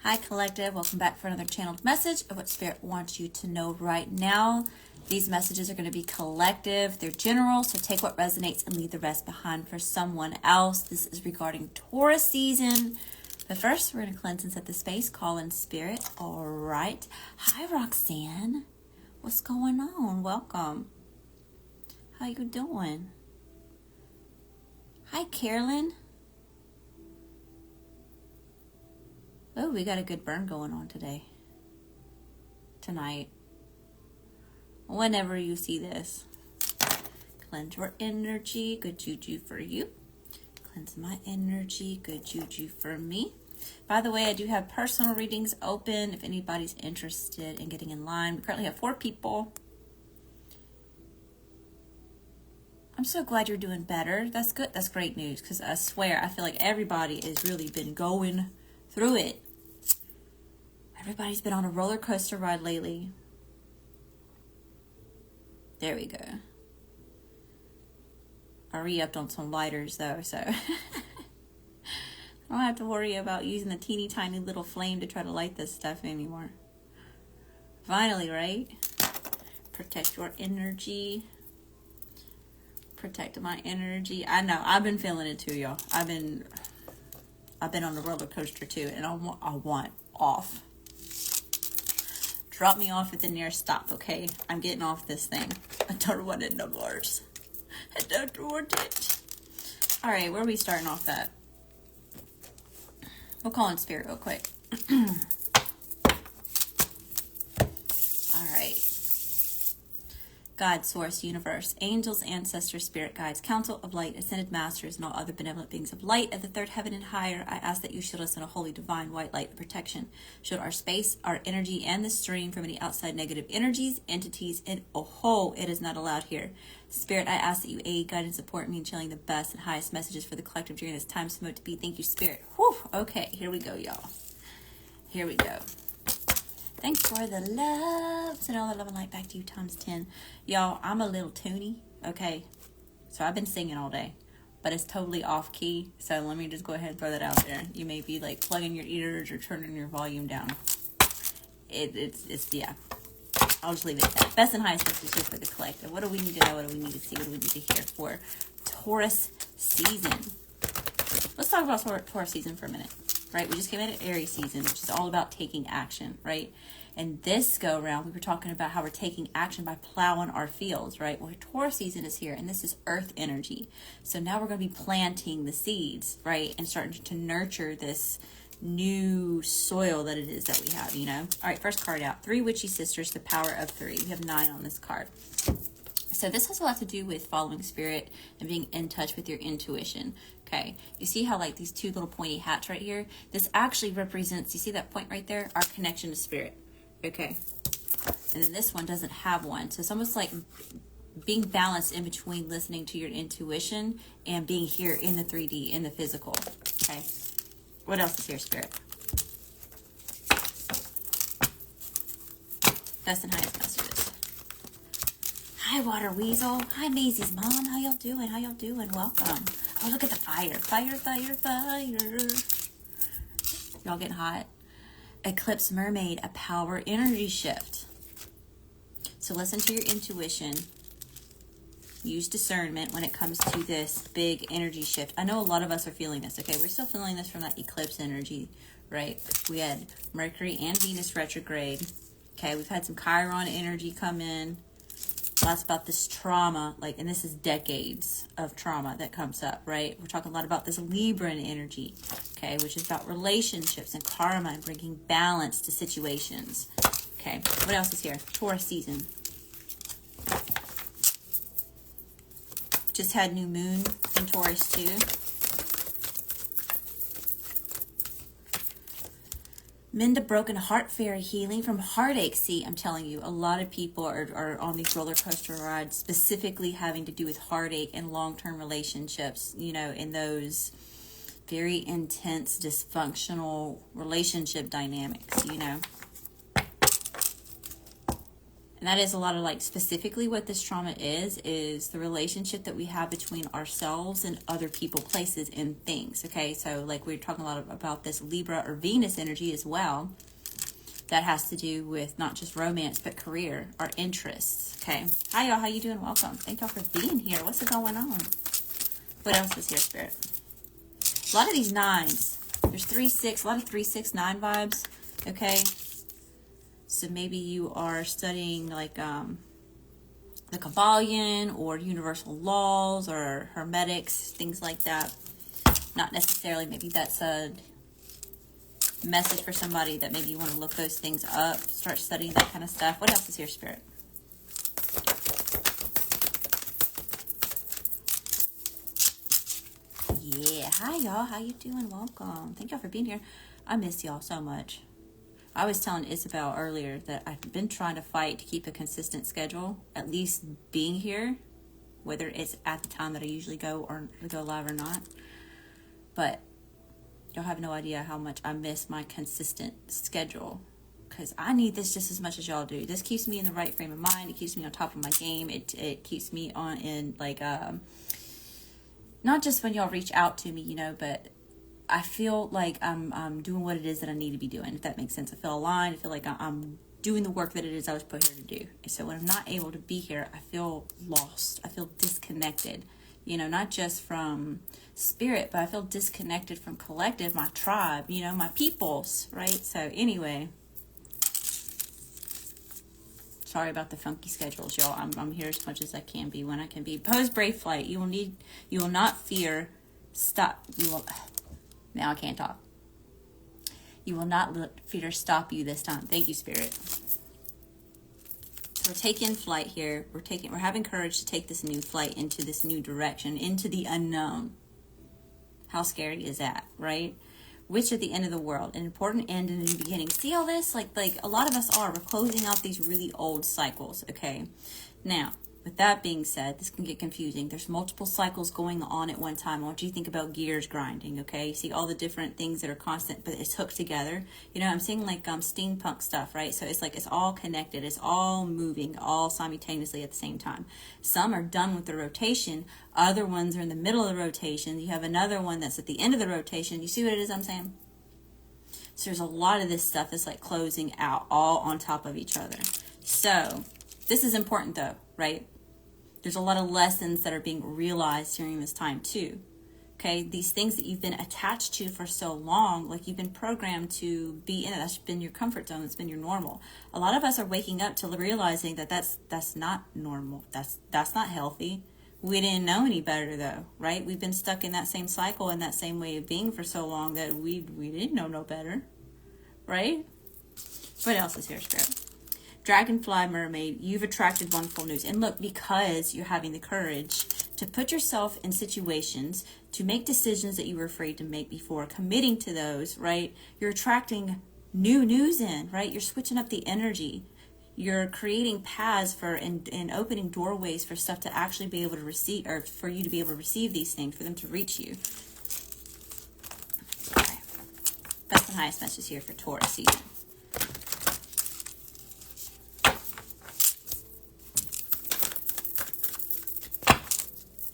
Hi Collective, welcome back for another channeled message of what Spirit wants you to know right now. These messages are going to be collective, they're general, so take what resonates and leave the rest behind for someone else. This is regarding Taurus season. But first, we're going to cleanse and set the space, call in Spirit. All right. Hi Roxanne, what's going on? Welcome. How you doing? Hi Carolyn. Oh, we got a good burn going on tonight. Whenever you see this. Cleanse your energy, good juju for you. Cleanse my energy, good juju for me. By the way, I do have personal readings open if anybody's interested in getting in line. We currently have 4 people. I'm so glad you're doing better. That's good. That's great news because I swear, I feel like everybody has really been going through it. Everybody's been on a roller coaster ride lately. There we go. I re-upped on some lighters though, so I don't have to worry about using the teeny tiny little flame to try to light this stuff anymore. Finally, right? Protect your energy. Protect my energy. I know, I've been feeling it too, y'all. I've been on the roller coaster too, and I want off. Drop me off at the nearest stop, okay? I'm getting off this thing. I don't want it no more. I don't want it. All right, where are we starting off at? We'll call in Spirit real quick. All right. God, Source, Universe, Angels, Ancestors, Spirit Guides, Council of Light, Ascended Masters, and all other benevolent beings of light of the third heaven and higher, I ask that you shield us in a holy, divine, white light of protection. Shield our space, our energy, and the stream from any outside negative energies, entities, and it is not allowed here. Spirit, I ask that you aid, guide, and support me in channeling the best and highest messages for the collective during this time so to be. Thank you, Spirit. Whew. Okay, here we go, y'all. Here we go. Thanks for the love. Send all the love and light back to you times 10. Y'all, I'm a little toony, okay? So I've been singing all day, but it's totally off key. So let me just go ahead and throw that out there. You may be like plugging your ears or turning your volume down. It's yeah. I'll just leave it at that. Best and highest messages for the collective. What do we need to know? What do we need to see? What do we need to hear for Taurus season? Let's talk about Taurus season for a minute. Right, we just came out of Aries season, which is all about taking action, right? And this go around, we were talking about how we're taking action by plowing our fields, right? Well, Taurus season is here, and this is earth energy. So now we're going to be planting the seeds, right? And starting to nurture this new soil that it is that we have, you know? All right, first card out. 3 Witchy Sisters, the power of 3. We have 9 on this card. So this has a lot to do with following Spirit and being in touch with your intuition. Okay, you see how like these 2 little pointy hats right here? This actually represents, you see that point right there? Our connection to Spirit. Okay, and then this one doesn't have one. So it's almost like being balanced in between listening to your intuition and being here in the 3D, in the physical. Okay, what else is here, Spirit? Best and highest messages. Hi, Water Weasel. Hi, Maisie's mom. How y'all doing? How y'all doing? Welcome. Oh, look at the fire. Fire, fire, fire. Y'all getting hot? Eclipse Mermaid, a power energy shift. So listen to your intuition. Use discernment when it comes to this big energy shift. I know a lot of us are feeling this, okay? We're still feeling this from that eclipse energy, right? We had Mercury and Venus retrograde. Okay, we've had some Chiron energy come in. Lots about this trauma, like, and this is decades of trauma that comes up, right? We're talking a lot about this Libran energy, okay, which is about relationships and karma and bringing balance to situations. Okay, what else is here? Taurus season. Just had new moon in Taurus too. Mend a broken heart, fairy healing from heartache. See, I'm telling you, a lot of people are on these roller coaster rides specifically having to do with heartache and long-term relationships, you know, in those very intense, dysfunctional relationship dynamics, you know. And that is a lot of like specifically what this trauma is the relationship that we have between ourselves and other people, places, and things. Okay, so like we're talking a lot about this Libra or Venus energy as well. That has to do with not just romance, but career, our interests. Okay, hi y'all, how you doing? Welcome. Thank y'all for being here. What's going on? What else is here, Spirit? A lot of these nines. There's 3, 6, a lot of 3, 6, 9 vibes. Okay. So maybe you are studying like the Kabbalion or universal laws or hermetics, things like that. Not necessarily, maybe that's a message for somebody that maybe you want to look those things up, start studying that kind of stuff. What else is here, Spirit? Yeah, hi y'all, how you doing? Welcome. Thank y'all for being here. I miss y'all so much. I was telling Isabel earlier that I've been trying to fight to keep a consistent schedule, at least being here, whether it's at the time that I usually go or go live or not. But y'all have no idea how much I miss my consistent schedule, because I need this just as much as y'all do. This keeps me in the right frame of mind. It keeps me on top of my game. It keeps me on in like not just when y'all reach out to me, you know, but I feel like I'm doing what it is that I need to be doing, if that makes sense. I feel aligned. I feel like I'm doing the work that it is I was put here to do. And so when I'm not able to be here, I feel lost. I feel disconnected, you know, not just from spirit, but I feel disconnected from collective, my tribe, you know, my peoples, right? So anyway, sorry about the funky schedules, y'all. I'm here as much as I can be when I can be. Pose brave flight. You will not fear. Stop. Now I can't talk. You will not let fear stop you this time. Thank you, Spirit. So we're taking flight here. We're having courage to take this new flight into this new direction, into the unknown. How scary is that, right? Which at the end of the world, an important end and a new beginning. See all this? Like a lot of us are. We're closing out these really old cycles, okay? Now, with that being said, this can get confusing. There's multiple cycles going on at one time. I want you to think about gears grinding, okay? You see all the different things that are constant, but it's hooked together. You know, I'm seeing like steampunk stuff, right? So it's like it's all connected. It's all moving, all simultaneously at the same time. Some are done with the rotation. Other ones are in the middle of the rotation. You have another one that's at the end of the rotation. You see what it is I'm saying? So there's a lot of this stuff that's like closing out all on top of each other. So this is important though, right? There's a lot of lessons that are being realized during this time too. Okay, these things that you've been attached to for so long, like you've been programmed to be in it. That's been your comfort zone. That's been your normal. A lot of us are waking up to realizing that that's not normal. That's not healthy. We didn't know any better though, right? We've been stuck in that same cycle and that same way of being for so long that we didn't know no better, right? What else is here, Spirit? Dragonfly mermaid, you've attracted wonderful news. And look, because you're having the courage to put yourself in situations, to make decisions that you were afraid to make before, committing to those, right? You're attracting new news in, right? You're switching up the energy. You're creating paths for and opening doorways for stuff to actually be able to receive, or for you to be able to receive these things, for them to reach you. Okay. Best and highest message here for Taurus season.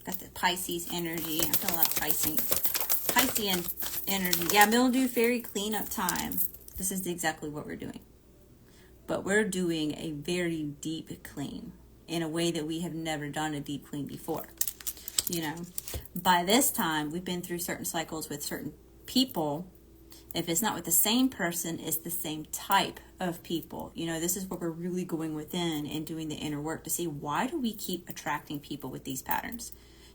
Got the Pisces energy. I feel a lot of Piscean energy. Yeah, mildew fairy cleanup time. This is exactly what we're doing. But we're doing a very deep clean in a way that we have never done a deep clean before. You know, by this time, we've been through certain cycles with certain people. If it's not with the same person, it's the same type of people. You know, this is where we're really going within and doing the inner work to see, why do we keep attracting people with these patterns?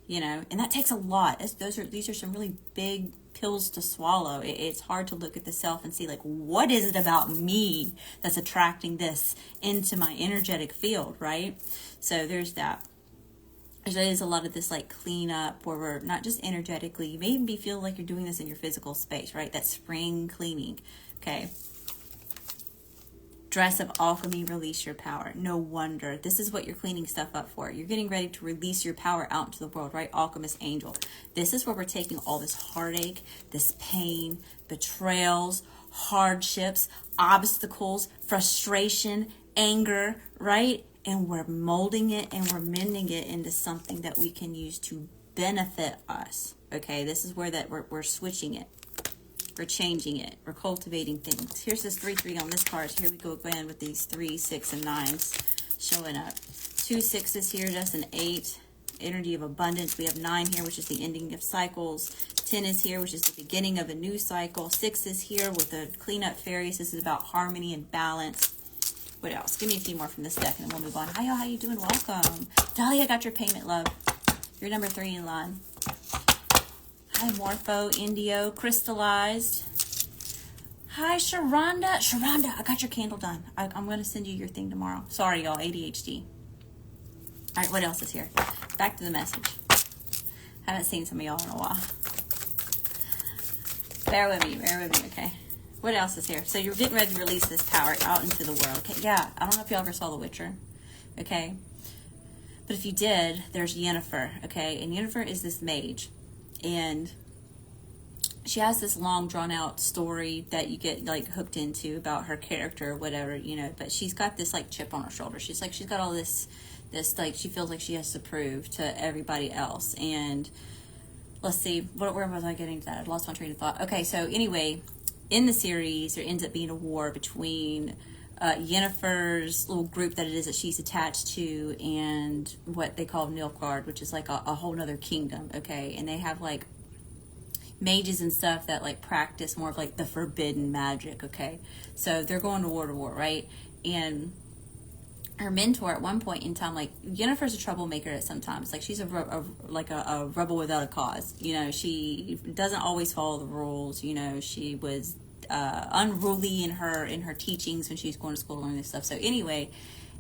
You know, and that takes a lot. These are some really big pills to swallow. It's hard to look at the self and see, like, what is it about me that's attracting this into my energetic field, right? So there's that. There's a lot of this like cleanup where we're not just energetically, you may even be feeling like you're doing this in your physical space, right? That spring cleaning, okay? Dress of alchemy, release your power. No wonder. This is what you're cleaning stuff up for. You're getting ready to release your power out into the world, right? Alchemist angel. This is where we're taking all this heartache, this pain, betrayals, hardships, obstacles, frustration, anger, right? And we're molding it and we're mending it into something that we can use to benefit us. Okay, this is where that we're switching it. We're changing it. We're cultivating things. Here's this 3-3 on this card. So here we go again with these 3, 6, and 9s showing up. 2 6s here, that's an 8. Energy of abundance. We have 9 here, which is the ending of cycles. 10 is here, which is the beginning of a new cycle. 6 is here with the cleanup fairies. This is about harmony and balance. What else? Give me a few more from this deck and then we'll move on. Hi, y'all. How you doing? Welcome. Dahlia got your payment, love. You're number 3 in line. Hi, Morpho, Indio, Crystallized. Hi, Sharonda. Sharonda, I got your candle done. I'm going to send you your thing tomorrow. Sorry, y'all. ADHD. All right, what else is here? Back to the message. Haven't seen some of y'all in a while. Bear with me, okay? What else is here? So you're getting ready to release this power out into the world. Okay, yeah, I don't know if y'all ever saw The Witcher, okay? But if you did, there's Yennefer, okay? And Yennefer is this mage. And she has this long, drawn-out story that you get, like, hooked into about her character or whatever, you know. But she's got this, like, chip on her shoulder. She's got all this, like, she feels like she has to prove to everybody else. And let's see, where was I getting to that? I lost my train of thought. Okay, so anyway, in the series, there ends up being a war between Yennefer's little group that it is that she's attached to and what they call Nilfgaard, which is like a whole nother kingdom, okay? And they have like mages and stuff that like practice more of like the forbidden magic, okay? So they're going to war, right? And her mentor at one point in time, like Yennefer's a troublemaker at sometimes. Like she's a rebel without a cause. You know, she doesn't always follow the rules. You know, she was unruly in her teachings when she was going to school to learn this stuff. So anyway,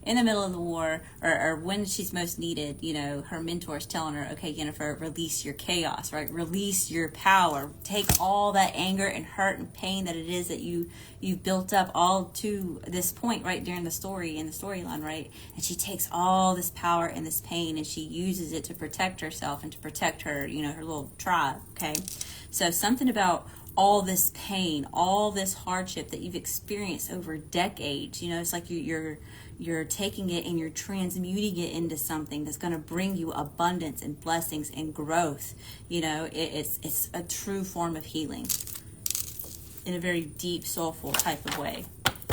in the middle of the war, or when she's most needed, you know, her mentor's telling her, okay, Yennefer, release your chaos, right? Release your power. Take all that anger and hurt and pain that it is that you've built up all to this point, right, during the story, in the storyline, right? And she takes all this power and this pain and she uses it to protect herself and to protect her, you know, her little tribe, okay? So something about all this pain, all this hardship that you've experienced over decades, you know, it's like you're taking it and you're transmuting it into something that's going to bring you abundance and blessings and growth. You know, it's a true form of healing in a very deep, soulful type of way.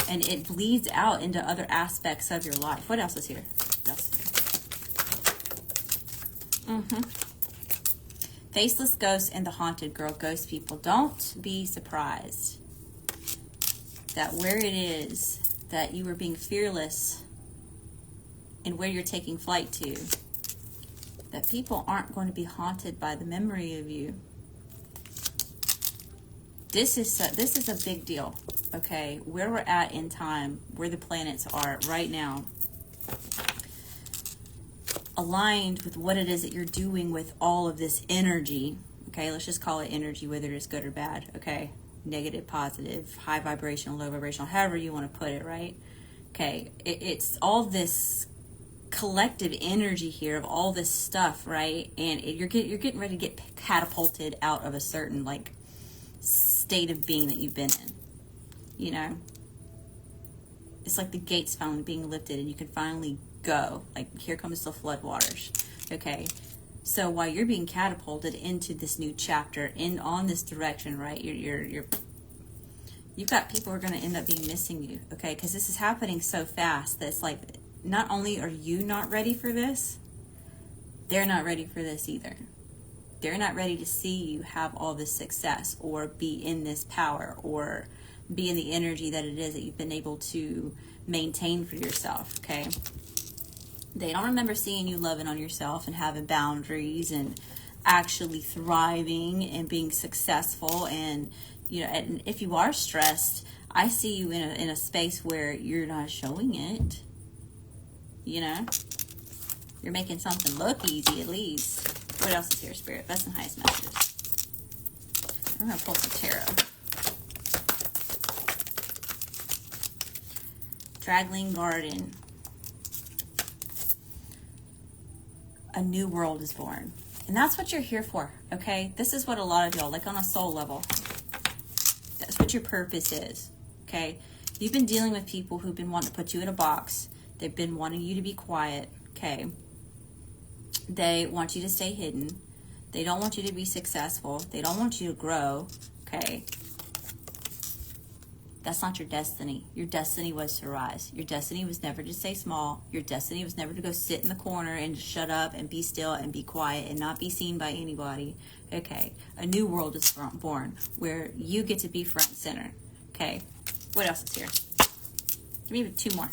And it bleeds out into other aspects of your life. What else is here? Faceless Ghost and the Haunted Girl. Ghost people, don't be surprised that where it is that you are being fearless and where you're taking flight to, that people aren't going to be haunted by the memory of you. This is a big deal, okay? Where we're at in time, where the planets are right now, aligned with what it is that you're doing with all of this energy, okay? Let's just call it energy, whether it's good or bad, okay? Negative, positive, high vibrational, low vibrational, however you want to put it, right? Okay, it's all this collective energy here of all this stuff, right? And you're getting ready to get catapulted out of a certain like state of being that you've been in, you know? It's like the gates finally being lifted and you can finally go. Like, here comes the floodwaters, okay? So while you're being catapulted into this new chapter, on this direction, right? You've got people who are going to end up being missing you, okay? Because this is happening so fast that it's like, not only are you not ready for this, they're not ready for this either. They're not ready to see you have all this success or be in this power or be in the energy that it is that you've been able to maintain for yourself, okay? They don't remember seeing you loving on yourself and having boundaries and actually thriving and being successful. And, you know, and if you are stressed, I see you in a space where you're not showing it, you know? You're making something look easy at least. What else is here, Spirit? Best and highest messages. I'm going to pull some tarot. Straggling Garden. A new world is born. And that's what you're here for, okay? This is what a lot of y'all, like on a soul level, that's what your purpose is, okay? You've been dealing with people who've been wanting to put you in a box. They've been wanting you to be quiet, okay? They want you to stay hidden. They don't want you to be successful. They don't want you to grow, okay? That's not your destiny. Your destiny was to rise. Your destiny was never to stay small. Your destiny was never to go sit in the corner and just shut up and be still and be quiet and not be seen by anybody. Okay, a new world is born where you get to be front and center. Okay, what else is here? Give me 2 more.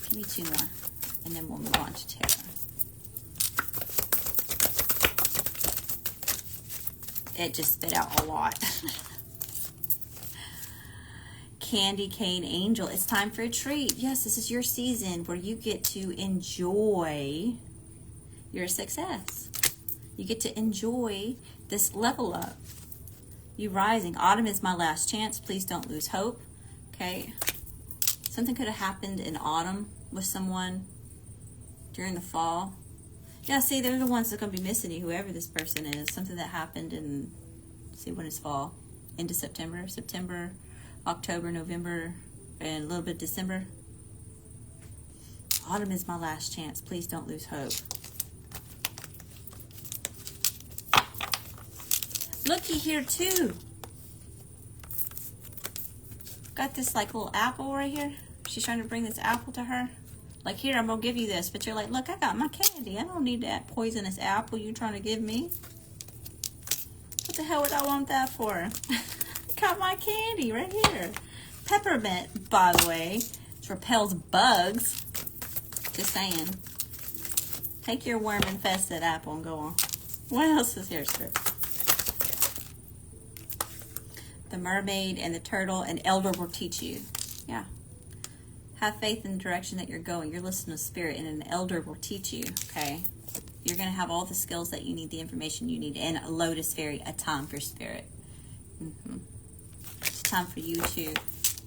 Give me 2 more. And then we'll move on to tarot. It just spit out a lot. Candy cane angel, it's time for a treat. Yes, this is your season where you get to enjoy your success. You get to enjoy this level up. You rising. Autumn is my last chance. Please don't lose hope. Okay. Something could have happened in autumn with someone during the fall. Yeah, see, they're the ones that are going to be missing you, whoever this person is. Something that happened in, see, when is fall? Into September, October, November, and a little bit of December. Autumn is my last chance. Please don't lose hope. Looky here too. Got this like little apple right here. She's trying to bring this apple to her. Like, here, I'm gonna give you this. But you're like, look, I got my candy. I don't need that poisonous apple you trying to give me. What the hell would I want that for? Got my candy right here. Peppermint, by the way, it repels bugs. Just saying. Take your worm-infested apple and go on. What else is here, Strip? The mermaid and the turtle, an elder will teach you. Yeah. Have faith in the direction that you're going. You're listening to spirit, and an elder will teach you, okay? You're going to have all the skills that you need, the information you need, and a lotus fairy, a time for spirit. It's time for you to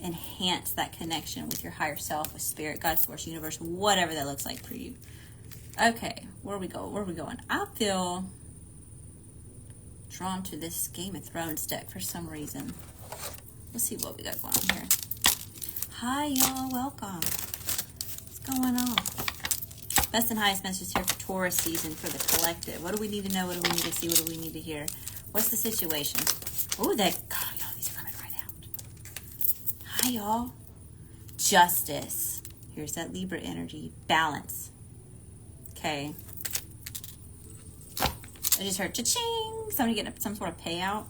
enhance that connection with your higher self, with spirit, God, source, universe, whatever that looks like for you. Okay, where we go? Where are we going? I feel drawn to this Game of Thrones deck for some reason. Let's see what we got going on here. Hi, y'all. Welcome. What's going on? Best and highest messages here for Taurus season for the collective. What do we need to know? What do we need to see? What do we need to hear? What's the situation? Oh, God, y'all, these are coming right out. Hi, y'all. Justice. Here's that Libra energy. Balance. Okay. I just heard cha-ching. Somebody getting some sort of payout.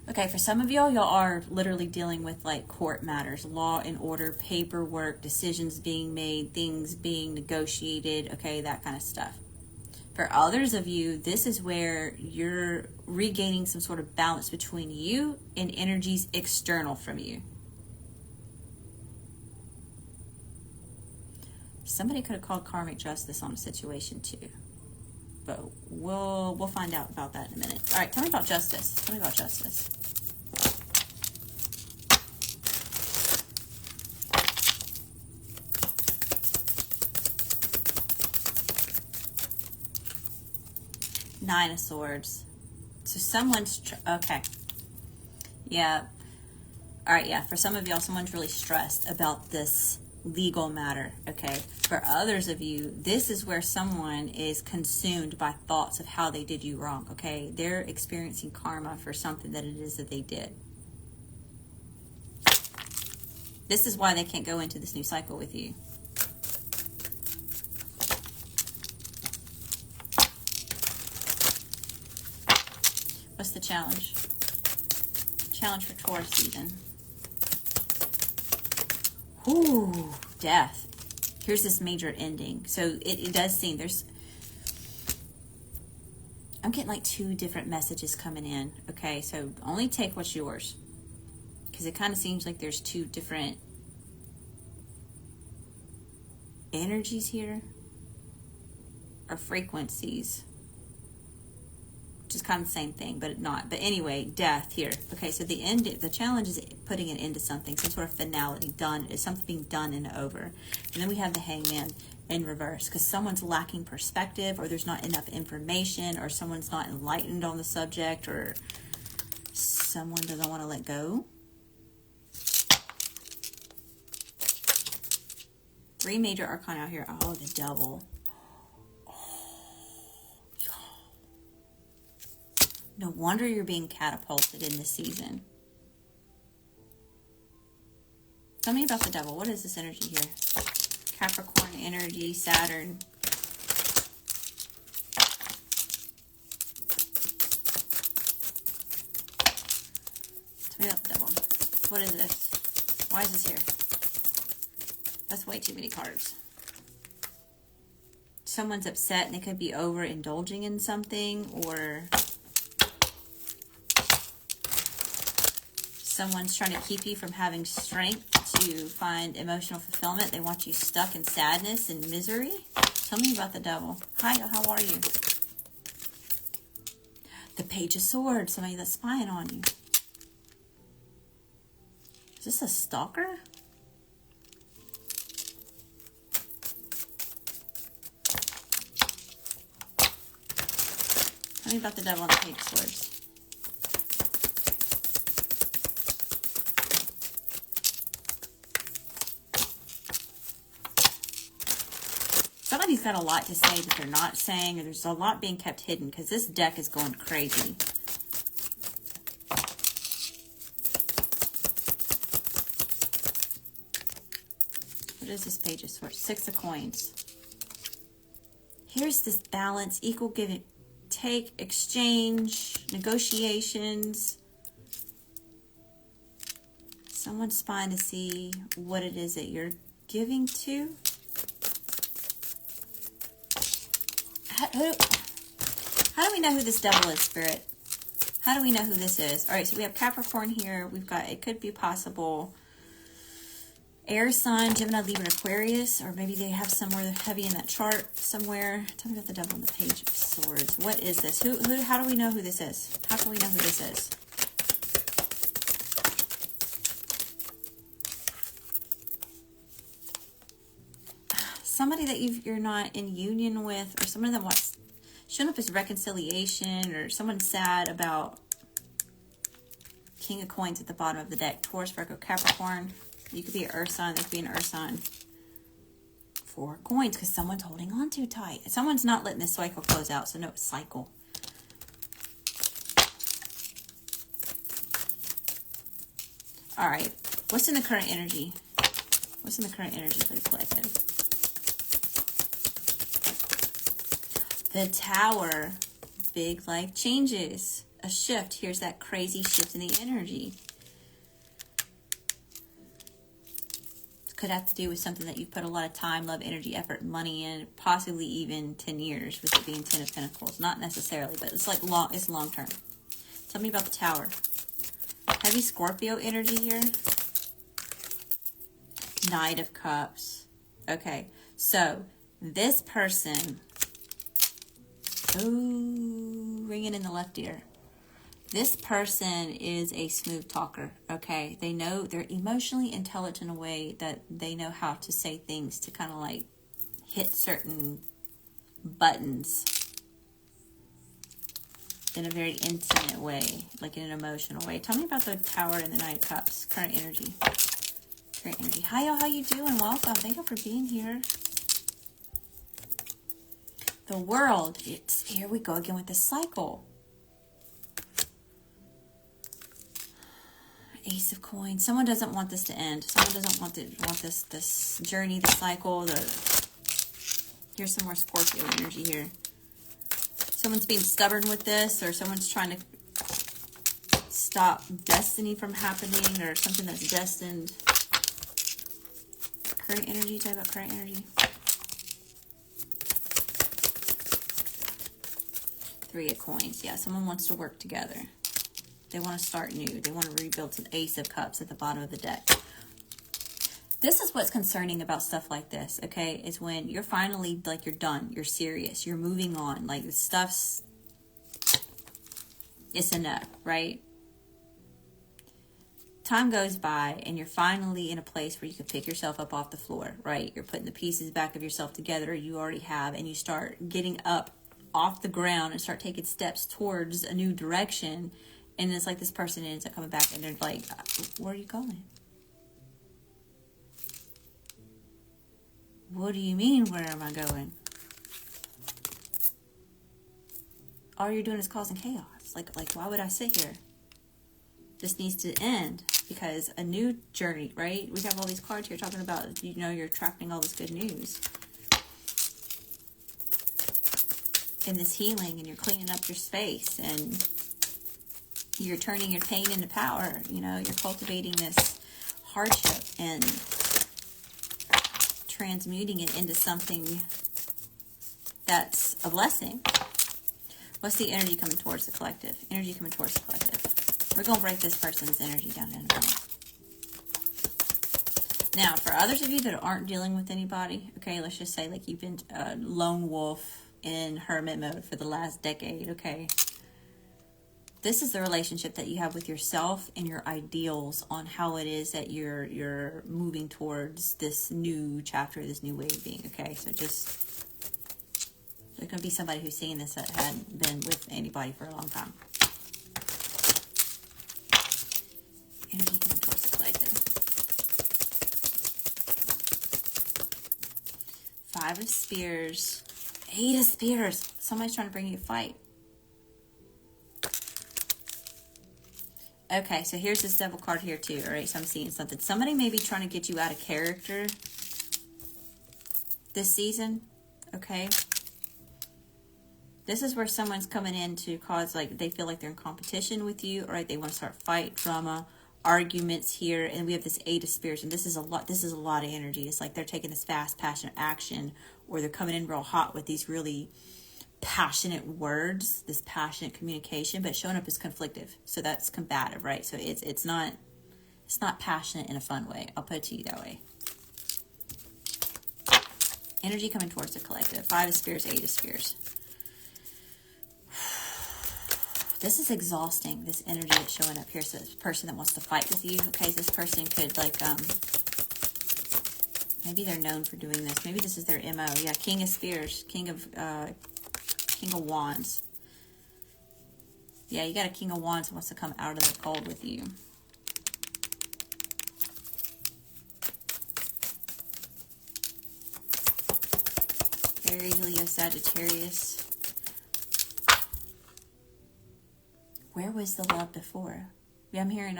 Okay, for some of y'all are literally dealing with like court matters, law and order, paperwork, decisions being made, things being negotiated, okay, that kind of stuff. For others of you, this is where you're regaining some sort of balance between you and energies external from you. Somebody could have called karmic justice on a situation too. But we'll find out about that in a minute. All right, tell me about justice. Tell me about justice. Nine of Swords. So someone's... okay. Yeah. All right, yeah. For some of y'all, someone's really stressed about this legal matter, okay? For others of you, this is where someone is consumed by thoughts of how they did you wrong, okay? They're experiencing karma for something that it is that they did. This is why they can't go into this new cycle with you. What's the challenge? Challenge for Taurus season. Ooh, death. Here's this major ending. So it does seem there's... I'm getting like 2 different messages coming in. Okay, so only take what's yours. Because it kind of seems like there's 2 different energies here. Or frequencies. Which is kind of the same thing, but not. But anyway, death here. Okay, so the challenge is putting an end to something, some sort of finality, done, is something being done and over. And then we have the Hangman in reverse, because someone's lacking perspective, or there's not enough information, or someone's not enlightened on the subject, or someone doesn't want to let go. 3 major arcana out here. Oh, the Devil. No wonder you're being catapulted in this season. Tell me about the Devil. What is this energy here? Capricorn energy, Saturn. Tell me about the Devil. What is this? Why is this here? That's way too many cards. Someone's upset and they could be overindulging in something, or someone's trying to keep you from having strength to find emotional fulfillment. They want you stuck in sadness and misery. Tell me about the Devil. Hi, how are you? The Page of Swords. Somebody that's spying on you. Is this a stalker? Tell me about the Devil and the Page of Swords. Somebody's got a lot to say that they're not saying, or there's a lot being kept hidden, because this deck is going crazy. What is this Page of Swords? 6 of Coins. Here's this balance, equal give and take, exchange, negotiations. Someone's spying to see what it is that you're giving to. How do we know who this Devil is, Spirit? How do we know who this is? All right, so we have Capricorn here. We've got, it could be possible air sign, Gemini, Libra, Aquarius, or maybe they have somewhere heavy in that chart somewhere. Tell me about the Devil and the Page of Swords. What is this? How do we know who this is? How can we know who this is? Somebody that you're not in union with, or someone that wants, showing up as reconciliation, or someone sad about King of Coins at the bottom of the deck. Taurus, Virgo, Capricorn. You could be an earth sign. There could be an earth sign. 4 coins, because someone's holding on too tight. Someone's not letting this cycle close out, so no, it's cycle. All right. What's in the current energy? What's in the current energy for the collective? The Tower. Big life changes. A shift. Here's that crazy shift in the energy. Could have to do with something that you've put a lot of time, love, energy, effort, money in, possibly even 10 years, with it being 10 of Pentacles. Not necessarily, but it's like it's long term. Tell me about the Tower. Heavy Scorpio energy here. Knight of Cups. Okay, so this person, ooh, ringing in the left ear. This person is a smooth talker, okay? They know, they're emotionally intelligent in a way that they know how to say things to kind of like hit certain buttons in a very intimate way, like in an emotional way. Tell me about the Tower and the Knight of Cups, current energy. Current energy. Hi, y'all, how you doing? Welcome. Thank you for being here. The World. It's, here we go again with the cycle. Ace of Coins. Someone doesn't want this to end. Someone doesn't want this journey, the cycle. Here's some more Scorpio energy here. Someone's being stubborn with this, or someone's trying to stop destiny from happening, or something that's destined. Current energy. Talk about current energy. 3 of Coins. Yeah, someone wants to work together. They want to start new. They want to rebuild some Ace of Cups at the bottom of the deck. This is what's concerning about stuff like this, okay? Is when you're finally, like, you're done. You're serious. You're moving on. Like, the stuff's, it's enough, right? Time goes by, and you're finally in a place where you can pick yourself up off the floor, right? You're putting the pieces back of yourself together you already have, and you start getting up off the ground and start taking steps towards a new direction. And it's like this person ends up coming back and they're like, where are you going? What do you mean, where am I going? All you're doing is causing chaos. Like why would I sit here? This needs to end, because a new journey, right? We have all these cards here talking about, you know, you're attracting all this good news. And this healing, and you're cleaning up your space, and you're turning your pain into power. You know, you're cultivating this hardship and transmuting it into something that's a blessing. What's the energy coming towards the collective? Energy coming towards the collective. We're going to break this person's energy down in a minute. Now, for others of you that aren't dealing with anybody, okay, let's just say like you've been a lone wolf in hermit mode for the last decade, okay? This is the relationship that you have with yourself and your ideals on how it is that you're moving towards this new chapter, this new way of being, okay? So just, there's going to be somebody who's seeing this that hadn't been with anybody for a long time. Energy coming towards the collective. 5 of Spears. 8 of Spears. Somebody's trying to bring you a fight. Okay, so here's this Devil card here too. All right, so I'm seeing something. Somebody may be trying to get you out of character this season. Okay. This is where someone's coming in to cause, like, they feel like they're in competition with you. All right, they want to start fight, drama, arguments here. And we have this 8 of Spears, and this is a lot of energy. It's like they're taking this fast, passionate action, or they're coming in real hot with these really passionate words, this passionate communication, but showing up as conflictive. So that's combative, right? So it's not passionate in a fun way. I'll put it to you that way. Energy coming towards the collective. 5 of Spears, 8 of Spears. This is exhausting, this energy that's showing up here. So this person that wants to fight with you, okay, this person could, like, maybe they're known for doing this. Maybe this is their MO. Yeah, King of Spears, King of Wands. Yeah, you got a King of Wands who wants to come out of the cold with you. Aries, Leo, Sagittarius. Where was the love before? Yeah, I'm hearing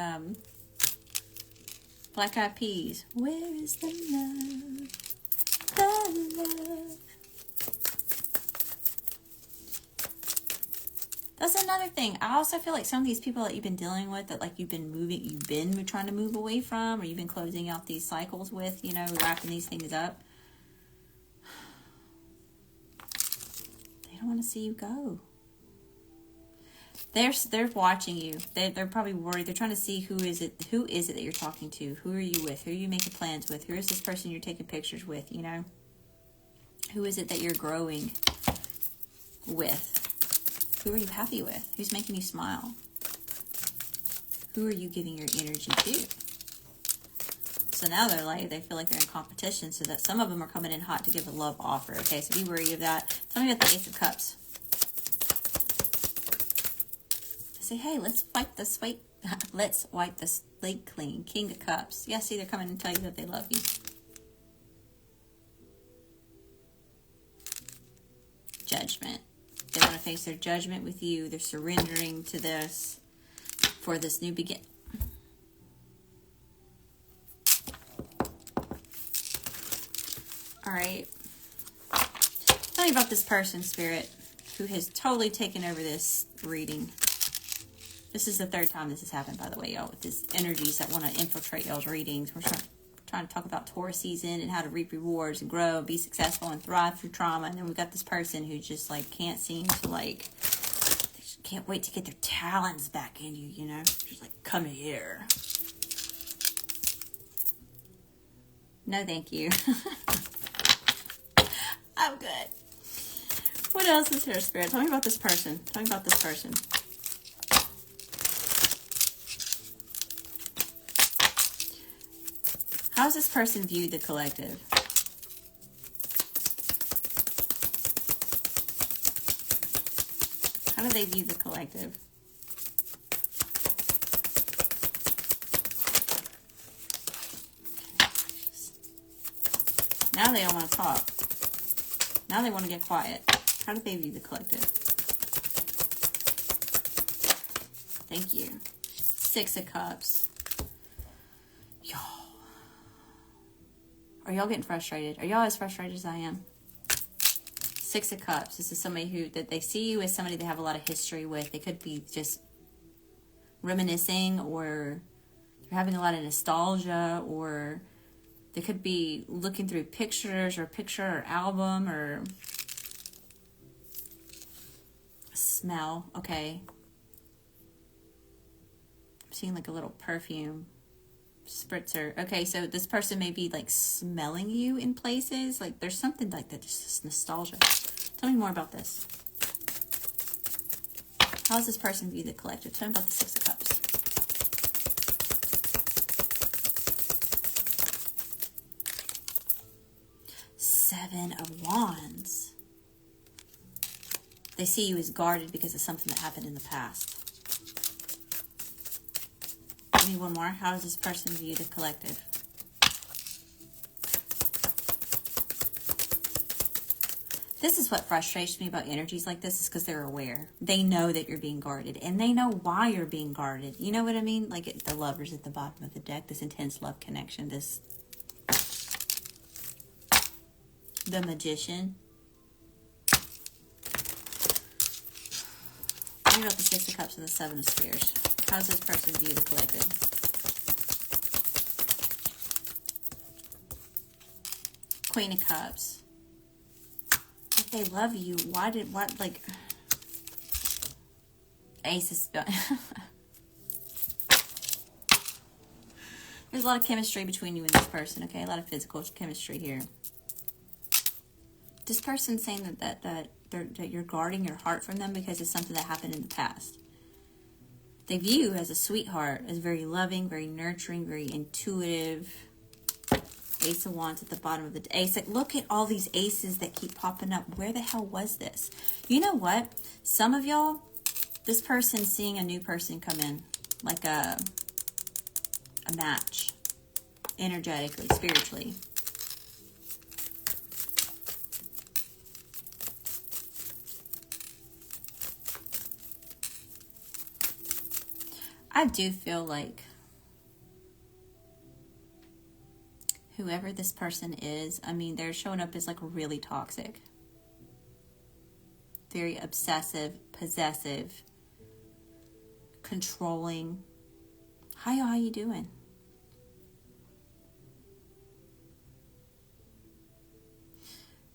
Black Eyed Peas. Where is the love? The love. That's another thing. I also feel like some of these people that you've been dealing with, that like you've been trying to move away from, or you've been closing out these cycles with, you know, wrapping these things up. They don't want to see you go. They're watching you. They're probably worried. They're trying to see who is it that you're talking to? Who are you with? Who are you making plans with? Who is this person you're taking pictures with, you know? Who is it that you're growing with? Who are you happy with? Who's making you smile? Who are you giving your energy to? So now they feel like they're in competition, so that some of them are coming in hot to give a love offer. Okay, so be wary of that. Tell me about the Ace of Cups. Say, hey, let's wipe the slate clean. King of Cups. Yeah, see, they're coming and tell you that they love you. Judgment. They want to face their judgment with you. They're surrendering to this for this new begin. All right. Tell me about this person, Spirit, who has totally taken over this reading. This is the 3rd time this has happened, by the way, y'all, with these energies that want to infiltrate y'all's readings. We're trying to talk about Taurus season and how to reap rewards and grow, be successful, and thrive through trauma. And then we've got this person who just, like, can't seem to, like, they just can't wait to get their talons back in you, you know? Just like, come here. No, thank you. I'm good. What else is here, Spirit? Tell me about this person. Tell me about this person. How does this person view the collective? How do they view the collective? Now they don't want to talk. Now they want to get quiet. How do they view the collective? Thank you. 6 of Cups. Y'all. Are y'all getting frustrated? Are y'all as frustrated as I am? 6 of Cups. This is somebody who, that they see you as somebody they have a lot of history with. They could be just reminiscing, or they're having a lot of nostalgia, or they could be looking through pictures or picture or album or smell. Okay. I'm seeing like a little perfume spritzer. Okay, so this person may be like smelling you in places. Like there's something like that, just this nostalgia. Tell me more about this. How does this person view the collective? Tell me about the 6 of Cups. Seven of Wands. They see you as guarded because of something that happened in the past. Give me one more. How does this person view the collective? This is what frustrates me about energies like this, is because they're aware. They know that you're being guarded, and they know why you're being guarded. You know what I mean? Like the Lovers at the bottom of the deck, this intense love connection, this... The Magician. What about the 6 of Cups and the 7 of Spears? How does this person view the collective? Queen of Cups. If they love you, like... Ace is... There's a lot of chemistry between you and this person, okay? A lot of physical chemistry here. This person's saying that you're guarding your heart from them because it's something that happened in the past. They view you as a sweetheart, as very loving, very nurturing, very intuitive. Ace of Wands at the bottom of the ace. Like, look at all these aces that keep popping up. Where the hell was this? You know what? Some of y'all, this person's seeing a new person come in, like a match, energetically, spiritually. I do feel like whoever this person is, I mean, they're showing up as like really toxic. Very obsessive, possessive, controlling. Hi, how you doing?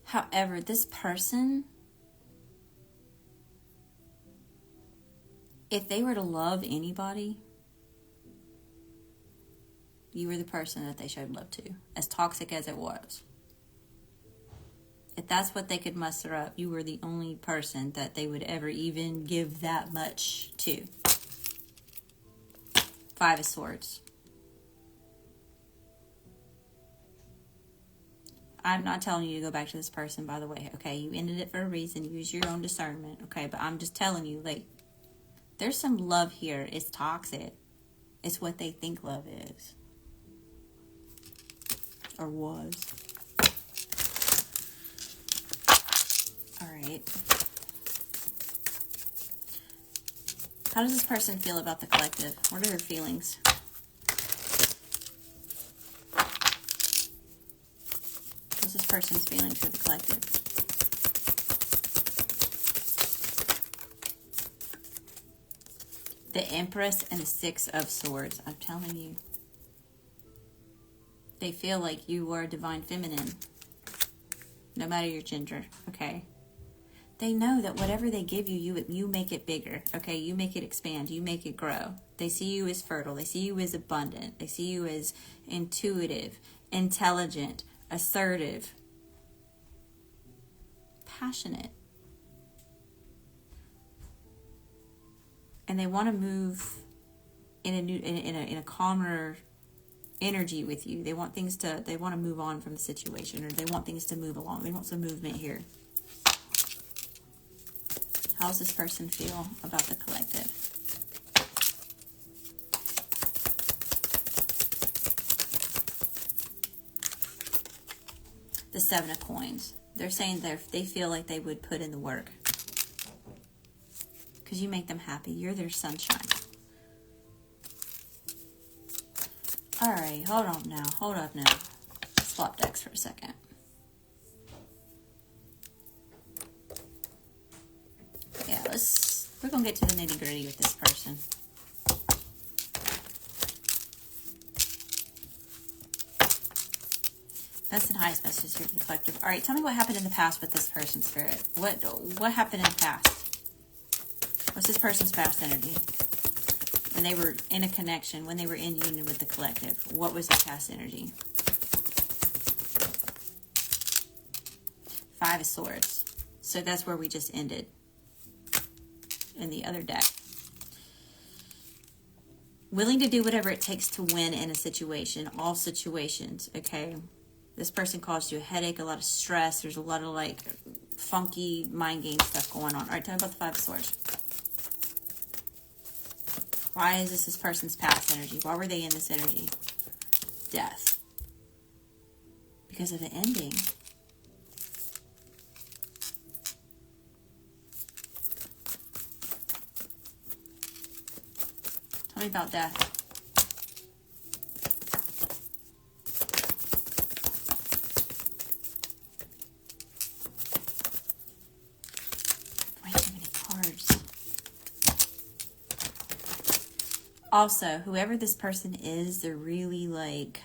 However, this person, if they were to love anybody, you were the person that they showed love to, as toxic as it was. If that's what they could muster up, you were the only person that they would ever even give that much to. 5 of Swords. I'm not telling you to go back to this person, by the way, okay? You ended it for a reason. Use your own discernment, okay? But I'm just telling you, like, there's some love here. It's toxic. It's what they think love is. Or was. Alright. How does this person feel about the collective? What are their feelings? What's this person's feelings for the collective? The Empress and the 6 of Swords. I'm telling you. They feel like you are divine feminine. No matter your gender, okay? They know that whatever they give you, you make it bigger, okay? You make it expand. You make it grow. They see you as fertile. They see you as abundant. They see you as intuitive, intelligent, assertive, passionate. And they want to move in a calmer energy with you. They want to move on from the situation, or they want things to move along. They want some movement here. How does this person feel about the collective? The Seven of Coins. They're saying they feel like they would put in the work. Because you make them happy. You're their sunshine. Alright, hold on now. Hold up now. Swap decks for a second. Yeah, we're going to get to the nitty gritty with this person. Best and highest message here for the collective. All right, tell me what happened in the past with this person, Spirit. What happened in the past? What's this person's past energy? When they were in a connection, when they were in union with the collective, what was their past energy? Five of Swords. So that's where we just ended in the other deck. Willing to do whatever it takes to win in a situation, all situations, okay? This person caused you a headache, a lot of stress. There's a lot of like funky mind game stuff going on. All right, tell me about the Five of Swords. Why is this person's past energy? Why were they in this energy? Death. Because of the ending. Tell me about death. Also, whoever this person is, they're really like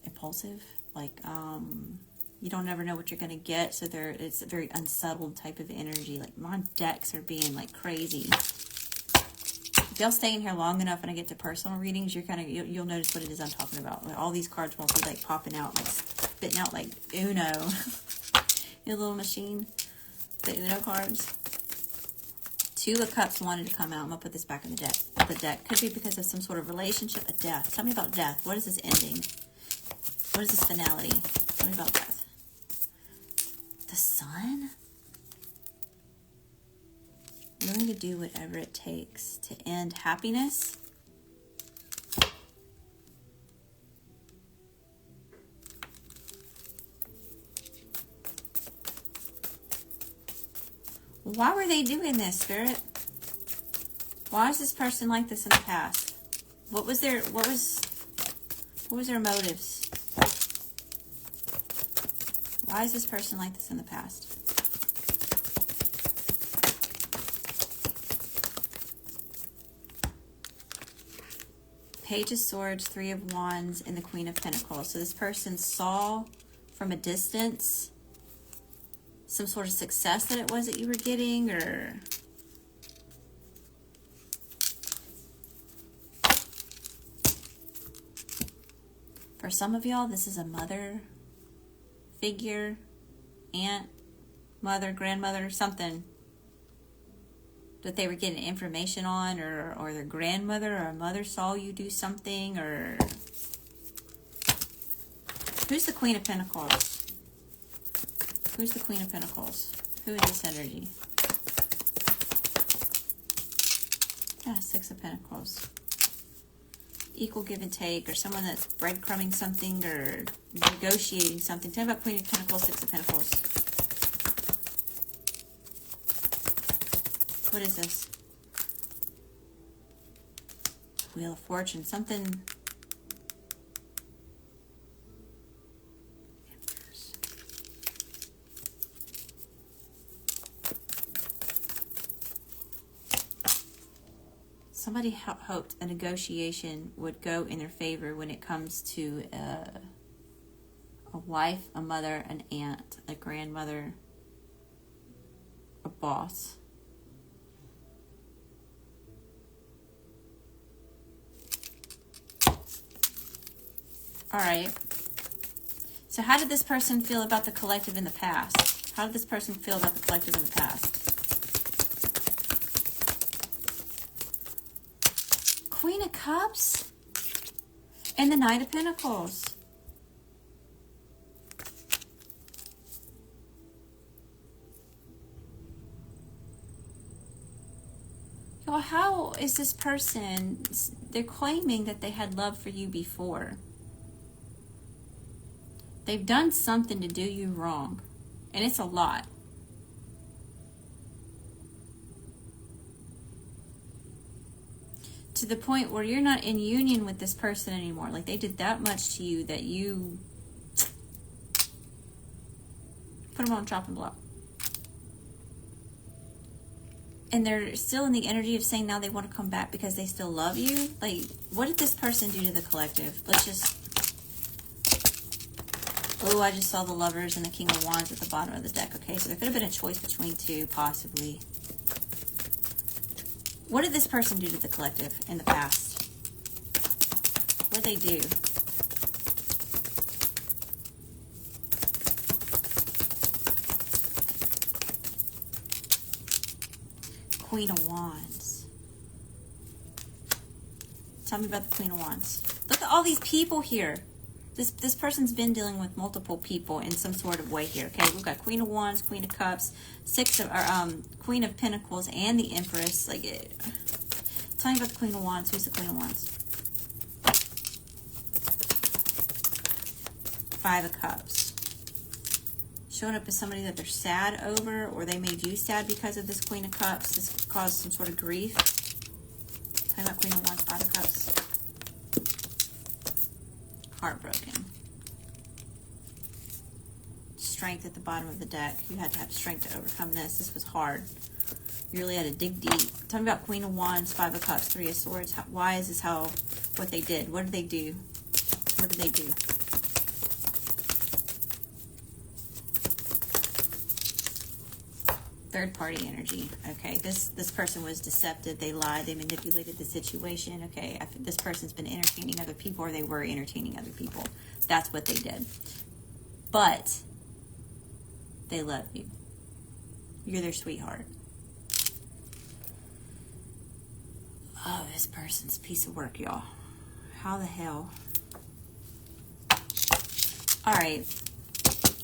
impulsive. Like, you don't ever know what you're going to get. So it's a very unsettled type of energy. Like my decks are being like crazy. If y'all stay in here long enough and I get to personal readings, you'll notice what it is I'm talking about. Like, all these cards won't be like popping out, like spitting out like Uno. Your little machine. The Uno cards. Two of Cups wanted to come out. I'm going to put this back in the deck. Could be because of some sort of relationship, a death. Tell me about death. What is this ending? What is this finality? Tell me about death. The Sun? Willing to do whatever it takes to end happiness. Why were they doing this, Spirit? Why is this person like this in the past? What was their motives? Why is this person like this in the past? Page of Swords, Three of Wands, and the Queen of Pentacles. So this person saw from a distance some sort of success that it was that you were getting, or for some of y'all, this is a mother figure, aunt, mother, grandmother, something that they were getting information on, or their grandmother or a mother saw you do something, or who's the Queen of Pentacles? Who's the Queen of Pentacles? Who is this energy? Yeah, Six of Pentacles. Equal give and take, or someone that's breadcrumbing something or negotiating something. Tell me about Queen of Pentacles, Six of Pentacles. What is this? Wheel of Fortune. Something. Somebody hoped a negotiation would go in their favor when it comes to a wife, a mother, an aunt, a grandmother, a boss. All right. So how did this person feel about the collective in the past? How did this person feel about the collective in the past? Queen of Cups and the Knight of Pentacles. Y'all, how is this person, they're claiming that they had love for you before. They've done something to do you wrong. And it's a lot. To the point where you're not in union with this person anymore. Like, they did that much to you that you put them on chopping block. And they're still in the energy of saying now they want to come back because they still love you. Like, what did this person do to the collective? Let's just... Oh, I just saw the Lovers and the King of Wands at the bottom of the deck. Okay, so there could have been a choice between two, possibly. What did this person do to the collective in the past? What did they do? Queen of Wands. Tell me about the Queen of Wands. Look at all these people here. This person's been dealing with multiple people in some sort of way here. Okay, we've got Queen of Wands, Queen of Cups, Queen of Pentacles, and the Empress. Like, tell me about the Queen of Wands. Who's the Queen of Wands? Five of Cups. Showing up as somebody that they're sad over, or they made you sad because of this Queen of Cups. This caused some sort of grief. Tell me about Queen of Wands, Five of Cups. Heartbroken. Strength at the bottom of the deck. You had to have strength to overcome this. This was hard. You really had to dig deep. Tell me about Queen of Wands, Five of Cups, Three of Swords. Why is this what they did? What did they do? What did they do? Third party energy. Okay, this person was deceptive. They lied. They manipulated the situation. Okay, this person's been entertaining other people, or they were entertaining other people. That's what they did. But they love you. You're their sweetheart. Oh, this person's a piece of work, y'all. How the hell? All right.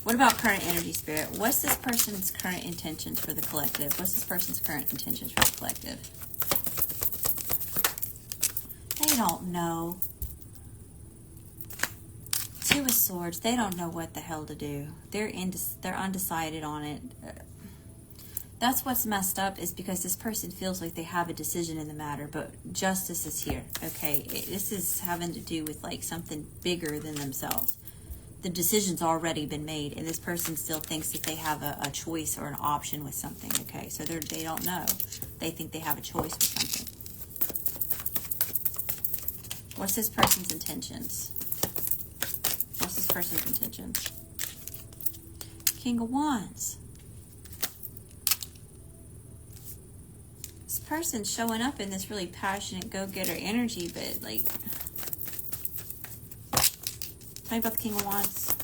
What about current energy, Spirit? What's this person's current intentions for the collective? What's this person's current intentions for the collective? They don't know. Two of Swords. They don't know what the hell to do. They're undecided on it. That's what's messed up, is because this person feels like they have a decision in the matter, but justice is here. Okay, this is having to do with like something bigger than themselves. The decision's already been made, and this person still thinks that they have a choice or an option with something. Okay, so they don't know. They think they have a choice with something. What's this person's intentions? What's this person's intentions? King of Wands. This person's showing up in this really passionate go-getter energy, but like... Tell me about the King of Wands.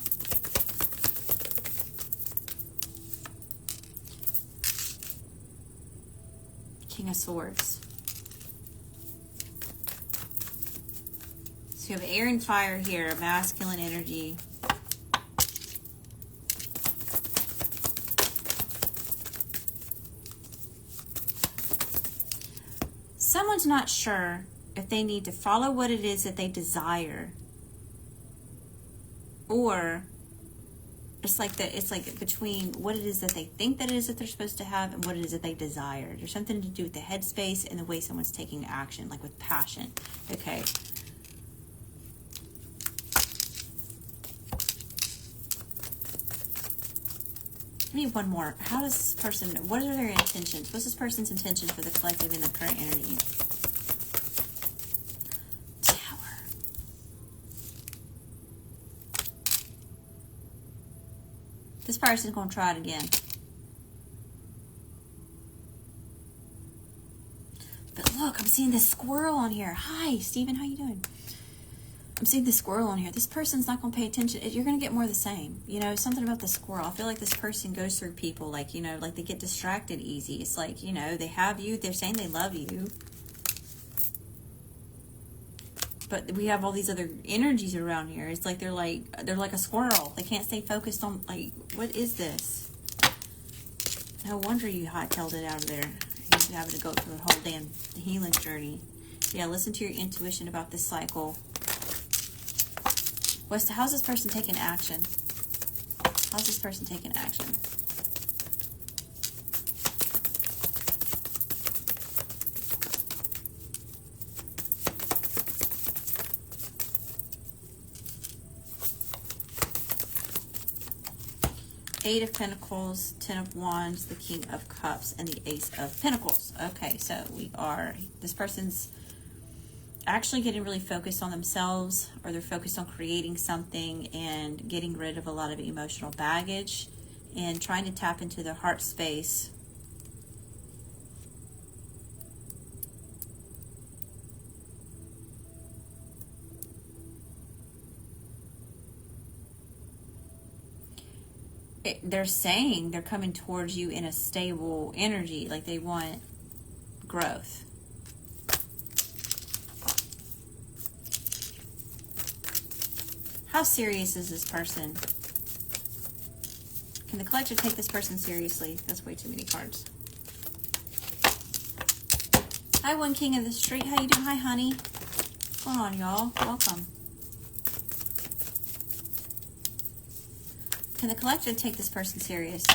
King of Swords. So you have air and fire here, masculine energy. Someone's not sure if they need to follow what it is that they desire, or it's like between what it is that they think that it is that they're supposed to have and what it is that they desire. There's something to do with the headspace and the way someone's taking action, like with passion. Okay. Give me one more. How does this person, what are their intentions? What's this person's intention for the collective in the current energy? This person's going to try it again. But look, I'm seeing this squirrel on here. Hi, Steven, how you doing? I'm seeing this squirrel on here. This person's not going to pay attention. You're going to get more of the same. You know, something about the squirrel. I feel like this person goes through people like, you know, like they get distracted easy. It's like, you know, they have you. They're saying they love you. But we have all these other energies around here. It's like they're like a squirrel. They can't stay focused on, like, what is this? No wonder you hightailed it out of there. You're having to go through a whole damn healing journey. Yeah, listen to your intuition about this cycle. How's this person taking action? How's this person taking action? Eight of Pentacles, Ten of Wands, the King of Cups, and the Ace of Pentacles. Okay, so this person's actually getting really focused on themselves, or they're focused on creating something and getting rid of a lot of emotional baggage and trying to tap into their heart space. They're saying they're coming towards you in a stable energy, like they want growth. How serious is this person? Can the collector take this person seriously? That's way too many cards. Hi, One King of the Street. How you doing? Hi, honey. What's going on, y'all? Welcome. Can the collector take this person serious?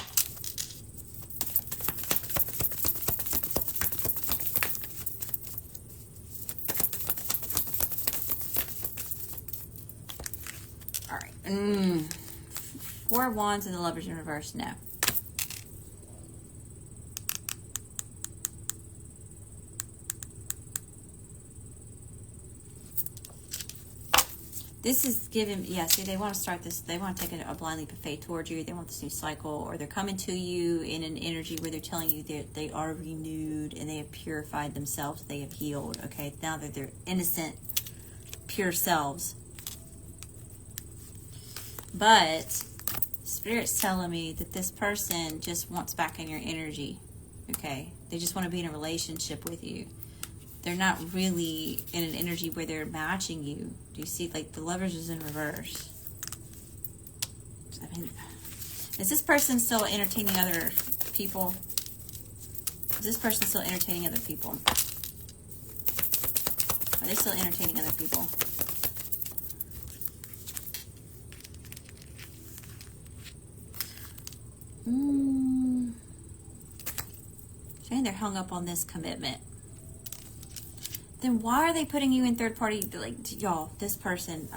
All right. Four of Wands and the Lovers in reverse. No. This is giving, yeah, see, they want to start this, they want to take a blind leap of faith towards you. They want this new cycle, or they're coming to you in an energy where they're telling you that they are renewed and they have purified themselves, they have healed, okay? Now that they're innocent, pure selves. But Spirit's telling me that this person just wants back in your energy, okay? They just want to be in a relationship with you. They're not really in an energy where they're matching you. Do you see, like, the Lovers is in reverse? I mean, is this person still entertaining other people? Is this person still entertaining other people? Are they still entertaining other people? Saying they're hung up on this commitment. Then why are they putting you in third party? Like, y'all, this person.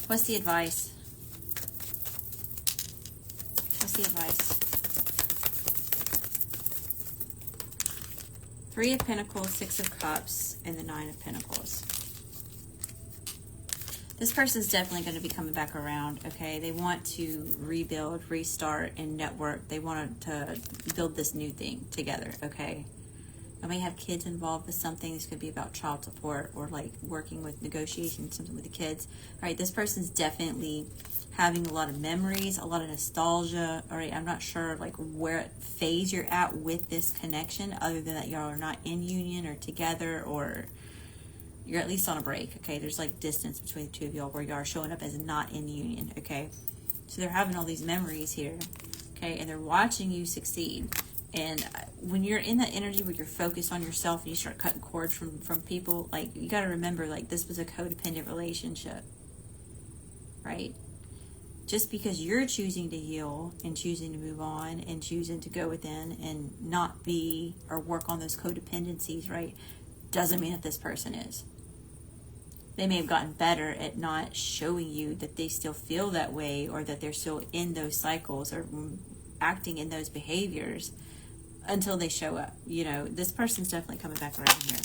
What's the advice? What's the advice? Three of Pentacles, Six of Cups, and the Nine of Pentacles. This person's definitely going to be coming back around, okay? They want to rebuild, restart, and network. They want to build this new thing together, okay? I may have kids involved with something. This could be about child support or, like, working with negotiations, something with the kids. All right, this person's definitely having a lot of memories, a lot of nostalgia. All right, I'm not sure, like, where phase you're at with this connection, other than that y'all are not in union or together, or you're at least on a break, okay? There's like distance between the two of y'all where you are showing up as not in union, okay? So they're having all these memories here, okay? And they're watching you succeed. And when you're in that energy where you're focused on yourself and you start cutting cords from people, like, you got to remember, like, this was a codependent relationship, right? Just because you're choosing to heal and choosing to move on and choosing to go within and not be or work on those codependencies, right, doesn't mean that this person is. They may have gotten better at not showing you that they still feel that way, or that they're still in those cycles or acting in those behaviors until they show up. You know, this person's definitely coming back around here.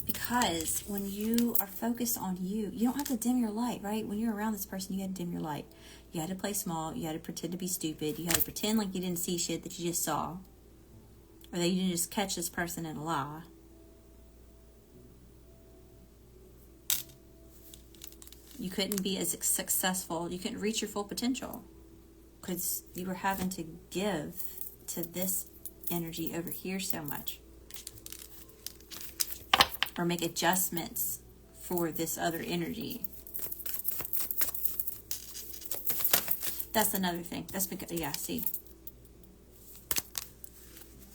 Because when you are focused on you, you don't have to dim your light, right? When you're around this person, you had to dim your light. You had to play small. You had to pretend to be stupid. You had to pretend like you didn't see shit that you just saw. Or that you didn't just catch this person in a lie. You couldn't be as successful. You couldn't reach your full potential. Because you were having to give to this energy over here so much. Or make adjustments for this other energy. That's another thing. That's because, yeah, see.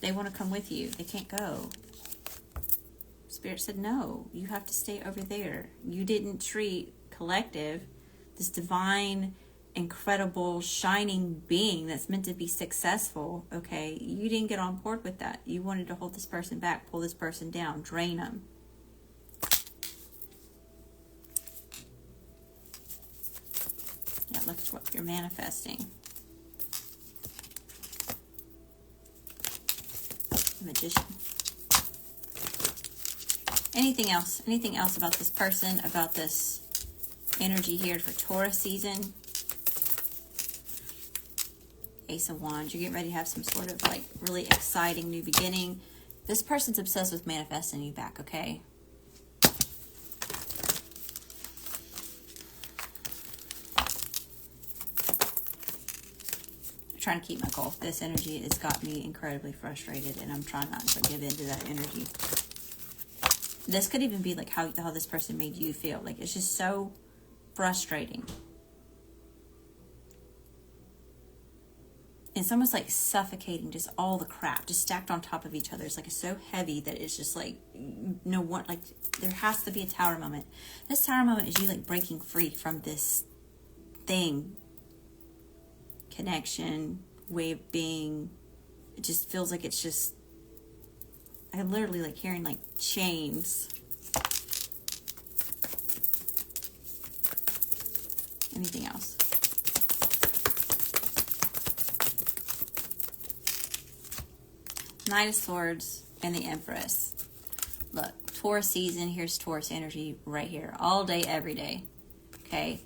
They want to come with you. They can't go. Spirit said, no, you have to stay over there. You didn't treat collective, this divine, incredible, shining being that's meant to be successful, okay? You didn't get on board with that. You wanted to hold this person back, pull this person down, drain them. Yeah, look at what you're manifesting. Magician. Anything else? Anything else about this person, about this energy here for Taurus season? Ace of Wands. You're getting ready to have some sort of like really exciting new beginning. This person's obsessed with manifesting you back, okay? I'm trying to keep my goal. This energy has got me incredibly frustrated, and I'm trying not to give into that energy. This could even be like how this person made you feel. Like, it's just so frustrating. It's almost like suffocating, just all the crap just stacked on top of each other. It's like it's so heavy that it's just like no one, like there has to be a tower moment. This tower moment is you like breaking free from this thing. Connection, way of being. It just feels like it's just, I literally like hearing like chains. Anything else? Knight of Swords and the Empress. Look, Taurus season, here's Taurus energy right here. All day, every day. Okay?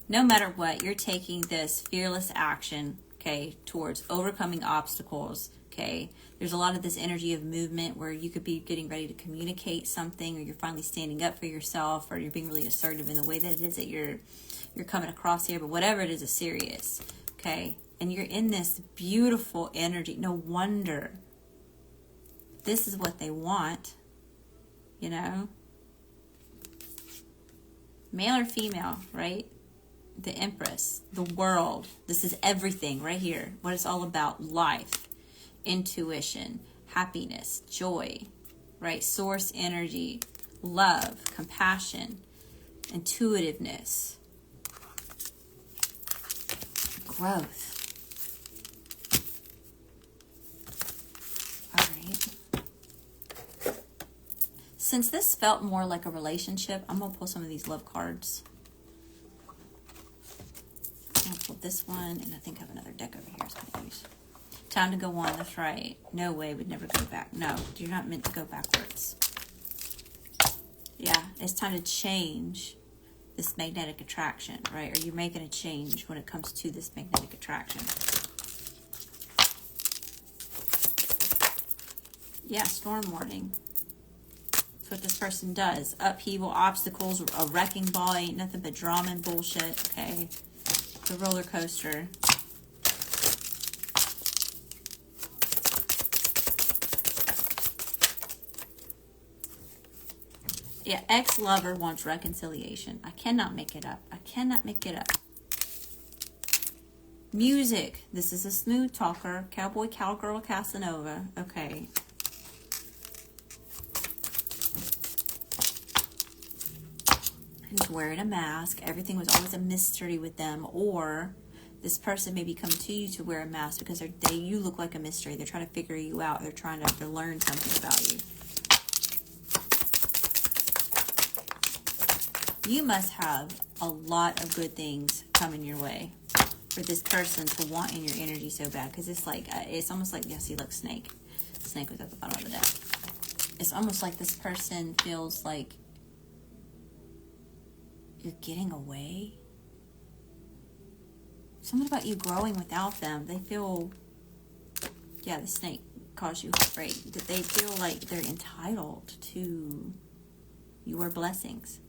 No matter what, you're taking this fearless action, okay, towards overcoming obstacles, okay? There's a lot of this energy of movement where you could be getting ready to communicate something, or you're finally standing up for yourself, or you're being really assertive in the way that it is that you're coming across here, but whatever it is serious, okay? And you're in this beautiful energy. No wonder. This is what they want, you know? Male or female, right? The Empress, the world. This is everything right here. What it's all about. Life, intuition, happiness, joy, right? Source energy, love, compassion, intuitiveness, growth. All right. Since this felt more like a relationship, I'm going to pull some of these love cards. I'll pull this one, and I think I have another deck over here I was going to use. Time to go on, that's right. No way, we'd never go back. No, you're not meant to go backwards. Yeah, it's time to change this magnetic attraction, right? Or you're making a change when it comes to this magnetic attraction. Yeah, storm warning. That's what this person does. Upheaval, obstacles, a wrecking ball, ain't nothing but drama and bullshit, okay? The roller coaster. Yeah, ex-lover wants reconciliation. I cannot make it up. I cannot make it up. Music. This is a smooth talker. Cowboy, cowgirl, Casanova. Okay. He's wearing a mask. Everything was always a mystery with them. Or this person may be coming to you to wear a mask because you look like a mystery. They're trying to figure you out. They're trying to learn something about you. You must have a lot of good things coming your way for this person to want in your energy so bad. Because it's like, it's almost like, yeah, see, look, snake. Snake was at the bottom of the deck. It's almost like this person feels like you're getting away. Something about you growing without them. They feel, yeah, the snake caused you heartbreak. That they feel like they're entitled to your blessings.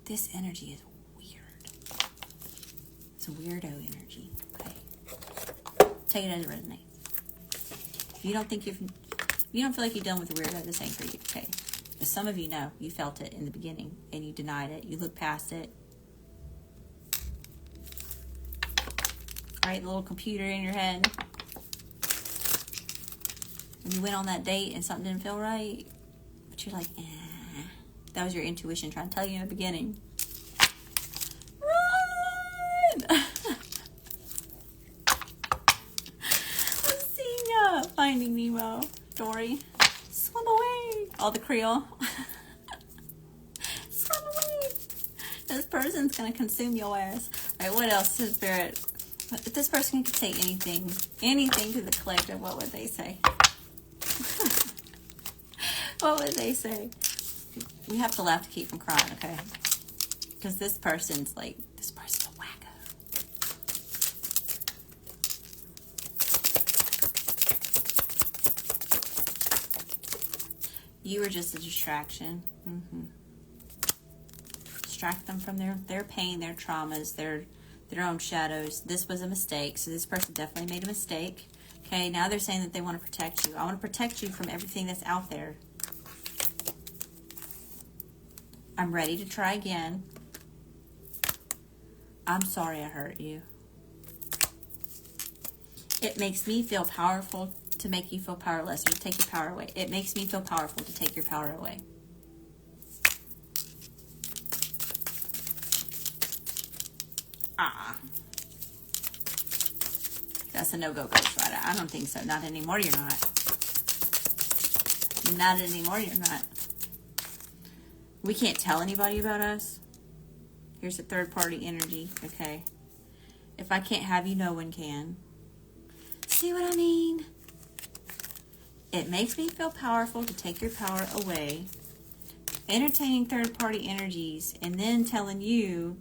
This energy is weird. It's a weirdo energy. Okay. Take it as it resonates. If you don't think you don't feel like you're done with the weirdo, this ain't for you. Okay. But some of you know, you felt it in the beginning and you denied it. You looked past it. All right, the little computer in your head. When you went on that date and something didn't feel right, but you're like, eh. That was your intuition trying to tell you in the beginning. Run! Let's sing Finding Nemo. Dory. Swim away. All the Creole. Swim away. This person's going to consume your ass. All right, what else is Spirit? If this person could say anything to the collective, what would they say? What would they say? We have to laugh to keep from crying, okay? Because this person's a wacko. You were just a distraction. Distract them from their pain, their traumas, their own shadows. This was a mistake, so this person definitely made a mistake. Okay, now they're saying that they want to protect you. I want to protect you from everything that's out there. I'm ready to try again. I'm sorry I hurt you. It makes me feel powerful to make you feel powerless, or to take your power away. It makes me feel powerful to take your power away. That's a no-go, Ghost Rider. I don't think so. Not anymore, you're not. Not anymore, you're not. We can't tell anybody about us. Here's a third-party energy, okay? If I can't have you, no one can. See what I mean? It makes me feel powerful to take your power away. Entertaining third-party energies and then telling you,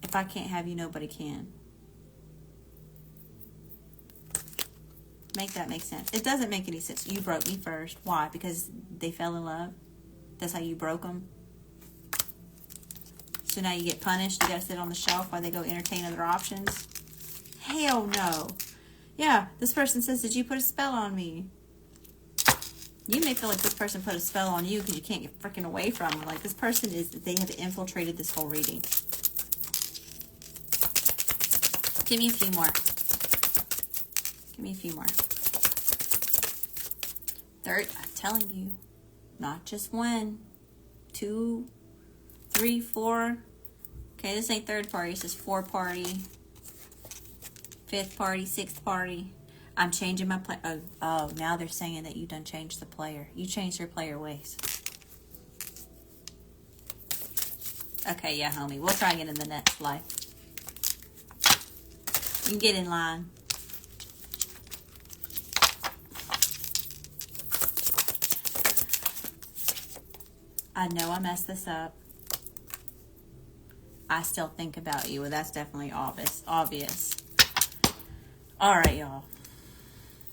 if I can't have you, nobody can. Make that make sense. It doesn't make any sense. You broke me first. Why? Because they fell in love? That's how you broke them? So now you get punished. You gotta sit on the shelf while they go entertain other options? Hell no. Yeah, this person says, did you put a spell on me? You may feel like this person put a spell on you because you can't get freaking away from them. Like, this person they have infiltrated this whole reading. Give me a few more. Give me a few more. Third, I'm telling you, not just 1, 2, 3, 4. Okay, this ain't third party. This is 4 party, 5th party, 6th party. I'm changing my play. Oh, now they're saying that you done changed the player. You changed your player ways. Okay, yeah, homie. We'll try again in the next life. You can get in line. I know I messed this up. I still think about you. Well, that's definitely obvious. All right, y'all.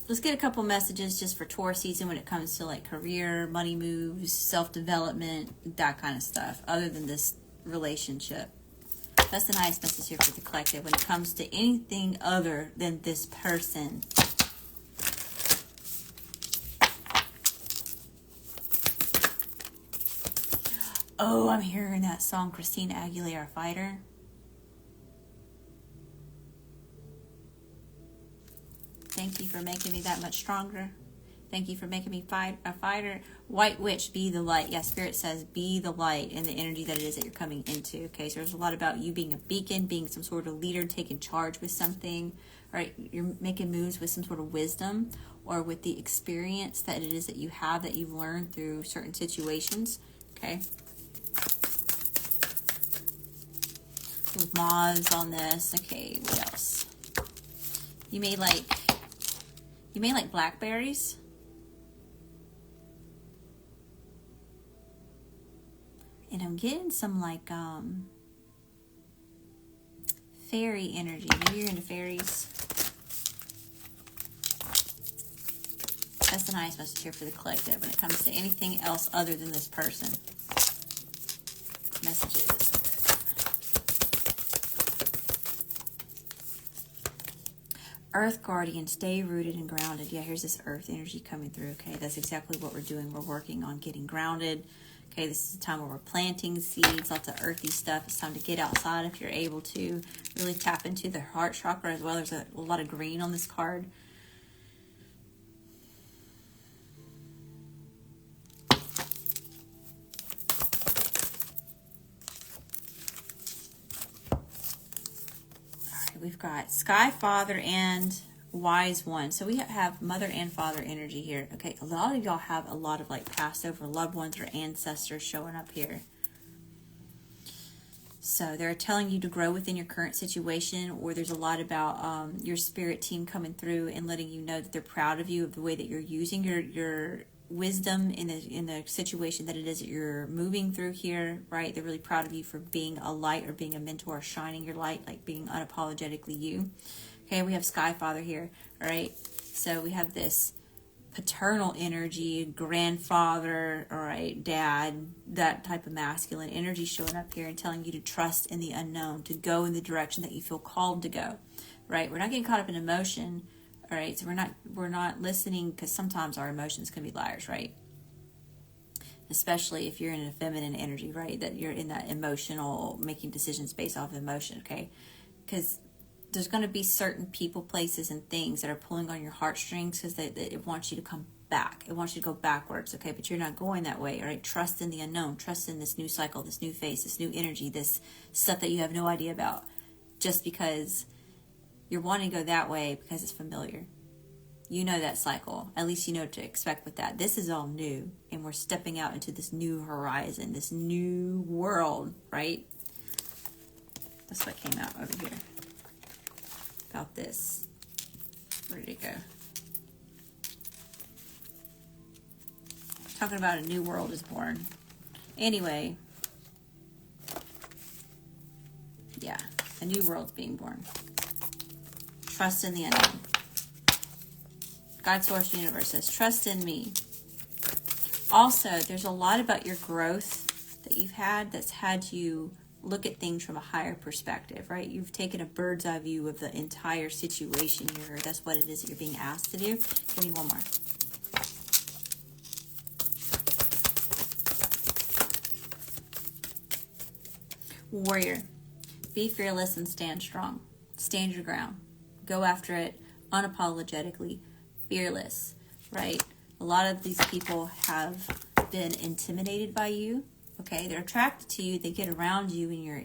Let's get a couple messages just for Taurus season when it comes to like career, money moves, self-development, that kind of stuff, other than this relationship. That's the nice message here for the collective when it comes to anything other than this person. Oh, I'm hearing that song, Christina Aguilera, Fighter. Thank you for making me that much stronger. Thank you for making me a fighter. White Witch, be the light. Yeah, Spirit says be the light in the energy that it is that you're coming into. Okay, so there's a lot about you being a beacon, being some sort of leader, taking charge with something. Right, you're making moves with some sort of wisdom or with the experience that it is that you have, that you've learned through certain situations. Okay. With moths on this. Okay, what else? You may like blackberries. And I'm getting some like fairy energy. Maybe you're into fairies. That's the nice message here for the collective when it comes to anything else other than this person. Messages. Earth Guardian, stay rooted and grounded. Yeah, here's this earth energy coming through. Okay, that's exactly what we're doing. We're working on getting grounded. Okay, this is the time where we're planting seeds, lots of earthy stuff. It's time to get outside if you're able to. Really tap into the heart chakra as well. There's a lot of green on this card. we've got Sky Father and Wise One. So we have mother and father energy here. Okay, a lot of y'all have a lot of like passed over loved ones or ancestors showing up here. So they're telling you to grow within your current situation, or there's a lot about your spirit team coming through and letting you know that they're proud of you, of the way that you're using your wisdom in the situation that it is that you're moving through here, right? They're really proud of you for being a light or being a mentor, shining your light, like being unapologetically you. Okay, we have Sky Father here, all right? So we have this paternal energy, grandfather, all right, dad, that type of masculine energy showing up here and telling you to trust in the unknown, to go in the direction that you feel called to go, right? We're not getting caught up in emotion, all right? So we're not listening, because sometimes our emotions can be liars, right? Especially if you're in a feminine energy, right? That you're in that emotional, making decisions based off of emotion, okay? Because there's going to be certain people, places, and things that are pulling on your heartstrings because it wants you to come back. It wants you to go backwards, okay? But you're not going that way, all right? Trust in the unknown. Trust in this new cycle, this new phase, this new energy, this stuff that you have no idea about. Just because you're wanting to go that way because it's familiar. You know that cycle. At least you know what to expect with that. This is all new, and we're stepping out into this new horizon, this new world, right? That's what came out over here. About this. Where did it go? Talking about a new world is born. Anyway. Yeah. A new world's being born. Trust in the unknown. God, Source, Universe says, trust in me. Also, there's a lot about your growth that you've had that's had you look at things from a higher perspective, right? You've taken a bird's eye view of the entire situation here. That's what it is that you're being asked to do. Give me one more. Warrior. Be fearless and stand strong. Stand your ground. Go after it unapologetically. Fearless, right? A lot of these people have been intimidated by you. Okay, they're attracted to you, they get around you, and your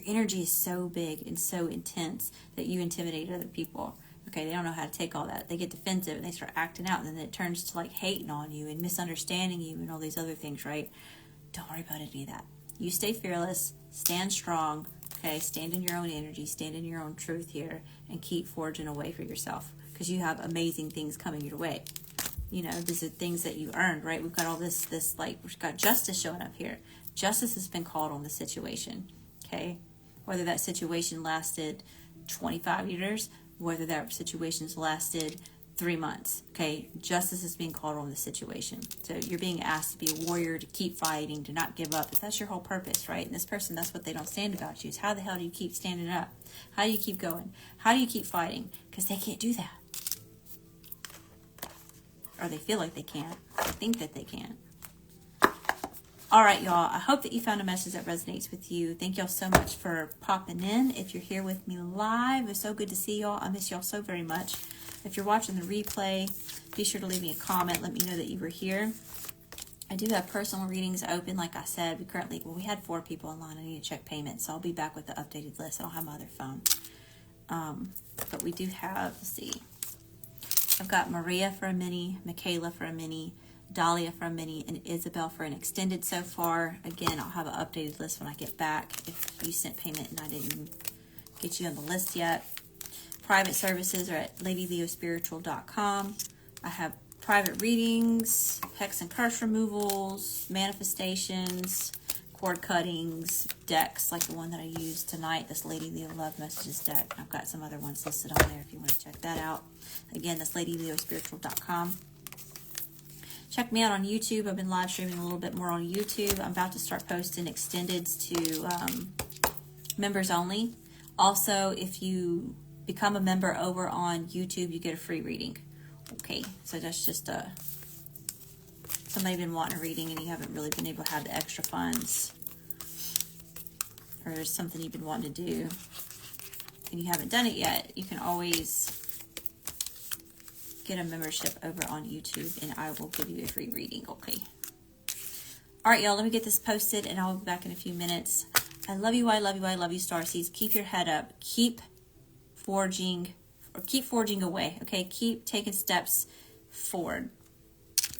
energy is so big and so intense that you intimidate other people. Okay, they don't know how to take all that. They get defensive and they start acting out, and then it turns to like hating on you and misunderstanding you and all these other things, right? Don't worry about any of that. You stay fearless, stand strong, okay? Stand in your own energy, stand in your own truth here, and keep forging a way for yourself, because you have amazing things coming your way. You know, these are things that you earned, right? We've got all this like, we've got justice showing up here. Justice has been called on the situation, okay? Whether that situation lasted 25 years, whether that situation's lasted 3 months, okay? Justice is being called on the situation. So you're being asked to be a warrior, to keep fighting, to not give up. But that's your whole purpose, right? And this person, that's what they don't stand about you. Is how the hell do you keep standing up? How do you keep going? How do you keep fighting? Because they can't do that. Or they feel like they can't. They think that they can't. All right, y'all. I hope that you found a message that resonates with you. Thank y'all so much for popping in. If you're here with me live, it's so good to see y'all. I miss y'all so very much. If you're watching the replay, be sure to leave me a comment. Let me know that you were here. I do have personal readings open. Like I said, we had 4 people online. I need to check payment, so I'll be back with the updated list. I don't have my other phone. But we do have, let's see. I've got Maria for a mini, Michaela for a mini, Dahlia for a mini, and Isabel for an extended so far. Again, I'll have an updated list when I get back if you sent payment and I didn't get you on the list yet. Private services are at ladyleospiritual.com. I have private readings, hex and curse removals, manifestations, cord cuttings, decks like the one that I used tonight, this Lady Leo Love Messages deck. I've got some other ones listed on there if you want to check that out. Again, that's ladyleospiritual.com. Check me out on YouTube. I've been live streaming a little bit more on YouTube. I'm about to start posting extendeds to members only. Also, if you become a member over on YouTube, you get a free reading. Okay, so that's just somebody been wanting a reading and you haven't really been able to have the extra funds, or there's something you've been wanting to do and you haven't done it yet, you can always get a membership over on YouTube and I will give you a free reading. Okay. All right, y'all, let me get this posted and I'll be back in a few minutes. I love you, I love you, I love you, Starseeds. Keep your head up. Keep forging away, okay? Keep taking steps forward.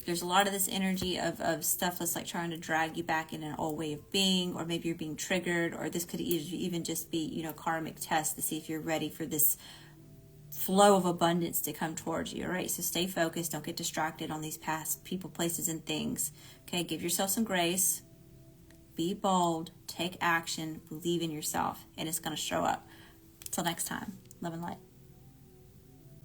There's a lot of this energy of stuff that's like trying to drag you back in an old way of being, or maybe you're being triggered, or this could even just be, you know, karmic test to see if you're ready for this flow of abundance to come towards you. All right, so stay focused. Don't get distracted on these past people, places, and things. Okay, give yourself some grace. Be bold, take action, believe in yourself, and it's going to show up. Till next time, love and light.